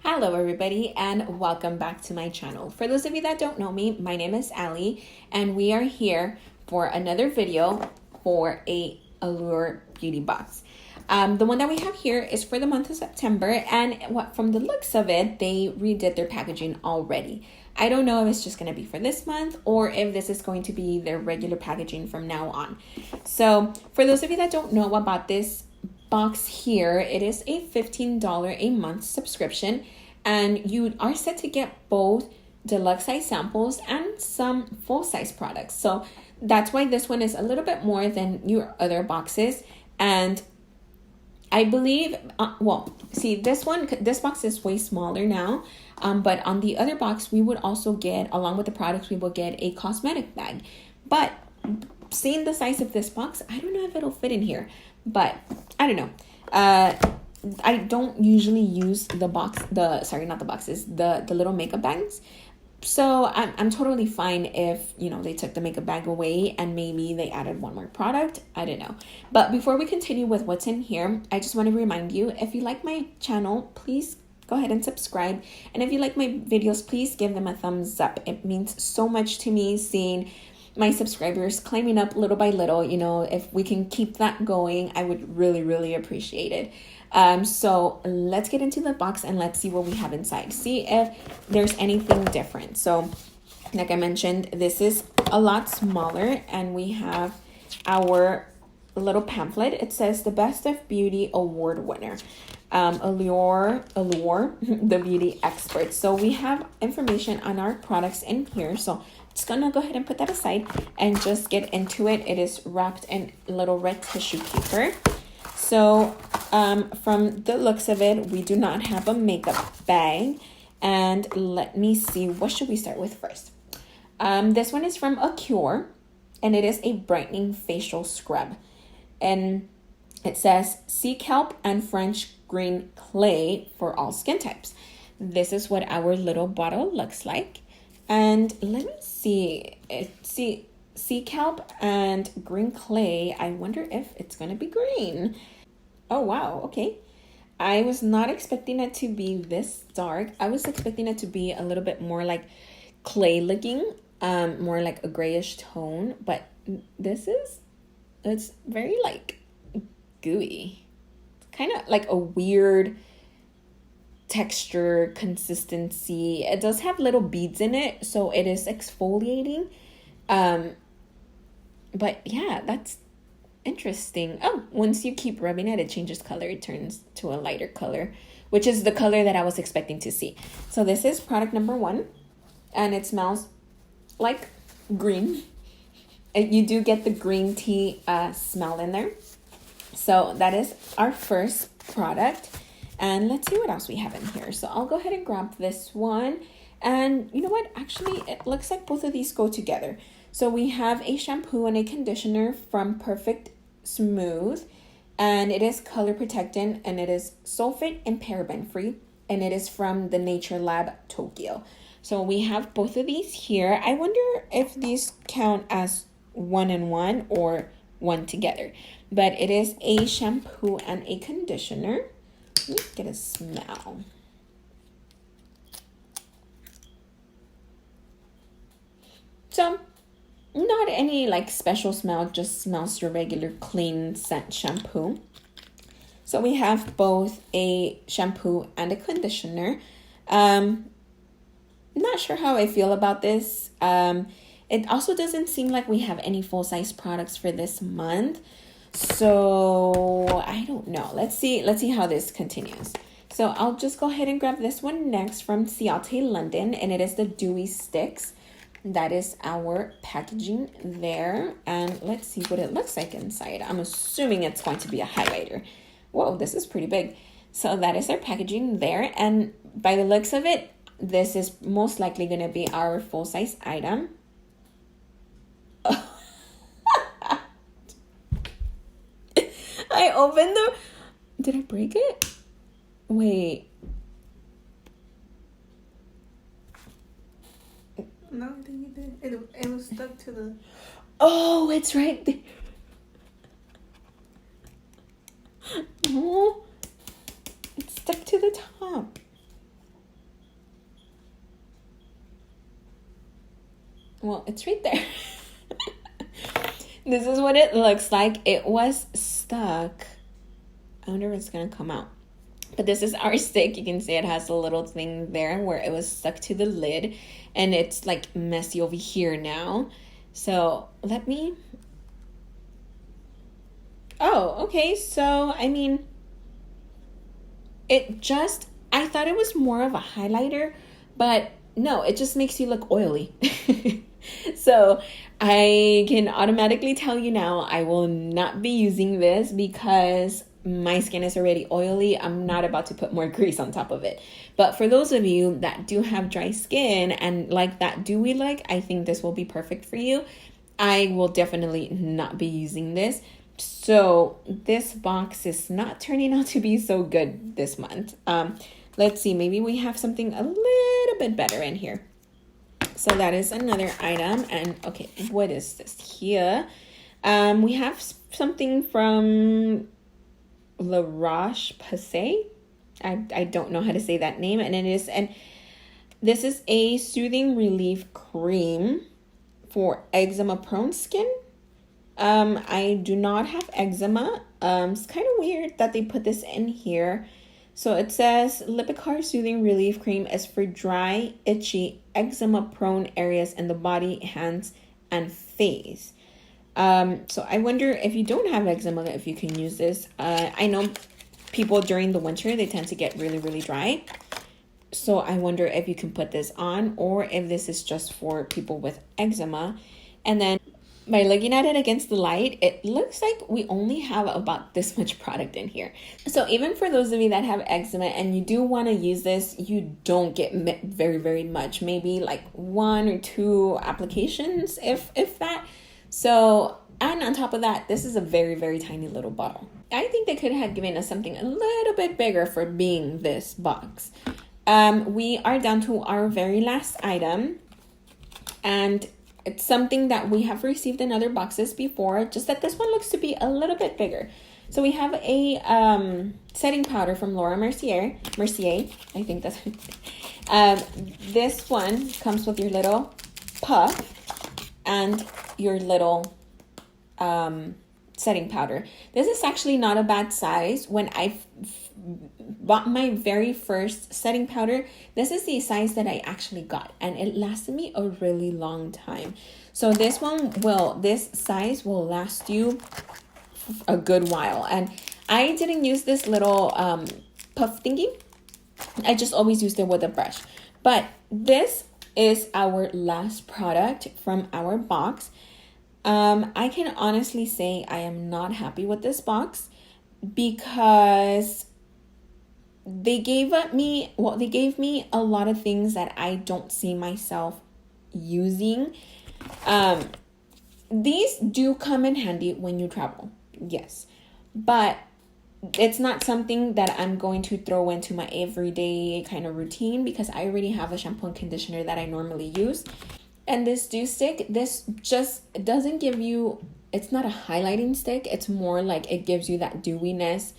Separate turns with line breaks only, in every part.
Hello everybody and welcome back to my channel. For those of you that don't know me, my name is Ali and we are here for another video for a Allure beauty box. The one that we have here is for the month of September, and from the looks of it, they redid their packaging already. I don't know if it's just going to be for this month or if this is going to be their regular packaging from now on. So for those of you that don't know about this box here, it is a $15 a month subscription, and you are set to get both deluxe size samples and some full size products. So that's why this one is a little bit more than your other boxes. And I believe, this box is way smaller now, but on the other box, we would also get, along with the products, we will get a cosmetic bag. But seeing the size of this box, I don't know if it'll fit in here, but I don't know. I don't usually use the little makeup bags. So I'm totally fine if, they took the makeup bag away and maybe they added one more product. I don't know. But before we continue with what's in here, I just want to remind you, if you like my channel, please go ahead and subscribe. And if you like my videos, please give them a thumbs up. It means so much to me seeing my subscribers climbing up little by little. If we can keep that going, I would really, really appreciate it. So let's get into the box and let's see what we have inside. See if there's anything different. So like I mentioned, this is a lot smaller, and we have our little pamphlet. It says the Best of Beauty Award winner, Allure, the beauty expert. So we have information on our products in here. So just gonna go ahead and put that aside and just get into it. It is wrapped in little red tissue paper. So from the looks of it, we do not have a makeup bag. And let me see, what should we start with first? This one is from Allure, and it is a brightening facial scrub. And it says sea kelp and French green clay for all skin types. This is what our little bottle looks like. And let me see, sea kelp and green clay. I wonder if it's going to be green. Oh, wow. Okay. I was not expecting it to be this dark. I was expecting it to be a little bit more like clay looking, more like a grayish tone, but it's very like gooey. It's kind of like a weird texture, consistency. It does have little beads in it, so it is exfoliating. But yeah, that's interesting. Oh, once you keep rubbing it, it changes color. It turns to a lighter color, which is the color that I was expecting to see. So this is product number 1, and it smells like green. You do get the green tea smell in there. So that is our first product. And let's see what else we have in here. So I'll go ahead and grab this one. And you know what? Actually, it looks like both of these go together. So we have a shampoo and a conditioner from Perfect Smooth. And it is color protectant, and it is sulfate and paraben free. And it is from the Nature Lab Tokyo. So we have both of these here. I wonder if these count as one and one or one together. But it is a shampoo and a conditioner. Let's get a smell. So, not any like special smell, just smells your regular clean scent shampoo. So we have both a shampoo and a conditioner. Not sure how I feel about this. It also doesn't seem like we have any full-size products for this month. So I don't know. Let's see how this continues. So I'll just go ahead and grab this one next from Ciate London, and it is the Dewy Sticks. That is our packaging there. And let's see what it looks like inside. I'm assuming it's going to be a highlighter. Whoa, this is pretty big. So that is our packaging there. And by the looks of it, this is most likely going to be our full-size item. I opened the... Did I break it? Wait.
No, I think you did. It was stuck to the...
Oh, it's right there. Oh, it's stuck to the top. Well, it's right there. This is what it looks like. It was stuck. I wonder if it's going to come out. But this is our stick. You can see it has a little thing there where it was stuck to the lid. And it's like messy over here now. So let me... Oh, okay. So, I mean, it just... I thought it was more of a highlighter. But no, it just makes you look oily. So I can automatically tell you now I will not be using this because my skin is already oily. I'm not about to put more grease on top of it. But for those of you that do have dry skin and like that dewy look, I think this will be perfect for you. I will definitely not be using this. So this box is not turning out to be so good this month. Let's see, maybe we have something a little bit better in here. So that is another item. And okay, what is this here? We have something from Roche Posay. I don't know how to say that name. And this is a soothing relief cream for eczema prone skin. I do not have eczema. It's kind of weird that they put this in here. So it says Lipicard Soothing Relief Cream is for dry, itchy, eczema-prone areas in the body, hands, and face. So I wonder if you don't have eczema, if you can use this. I know people during the winter, they tend to get really, really dry. So I wonder if you can put this on or if this is just for people with eczema. And then by looking at it against the light, it looks like we only have about this much product in here. So even for those of you that have eczema and you do want to use this, you don't get very, very much. Maybe like 1 or 2 applications, if that. So, and on top of that, this is a very, very tiny little bottle. I think they could have given us something a little bit bigger for being this box. We are down to our very last item. And it's something that we have received in other boxes before, just that this one looks to be a little bit bigger. So we have a setting powder from Mercier, I think that's this one comes with your little puff and your little setting powder. This is actually not a bad size. When I bought my very first setting powder, this is the size that I actually got, and it lasted me a really long time. So this size will last you a good while. And I didn't use this little puff thingy. I just always used it with a brush. But this is our last product from our box. I can honestly say I am not happy with this box because they gave me a lot of things that I don't see myself using. These do come in handy when you travel, yes, but it's not something that I'm going to throw into my everyday kind of routine because I already have a shampoo and conditioner that I normally use. And this dew stick, this just doesn't give you, it's not a highlighting stick. It's more like it gives you that dewiness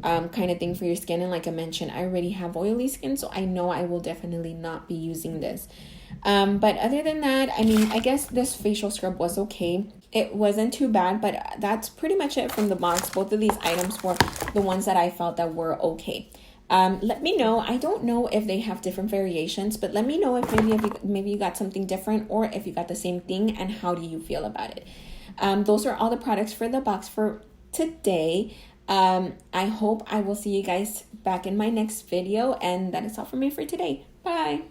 kind of thing for your skin. And like I mentioned, I already have oily skin, so I know I will definitely not be using this. But other than that, I mean, I guess this facial scrub was okay. It wasn't too bad, but that's pretty much it from the box. Both of these items were the ones that I felt that were okay. Let me know. I don't know if they have different variations, but let me know if maybe you got something different or if you got the same thing and how do you feel about it. Those are all the products for the box for today. I hope I will see you guys back in my next video, and that is all for me for today. Bye.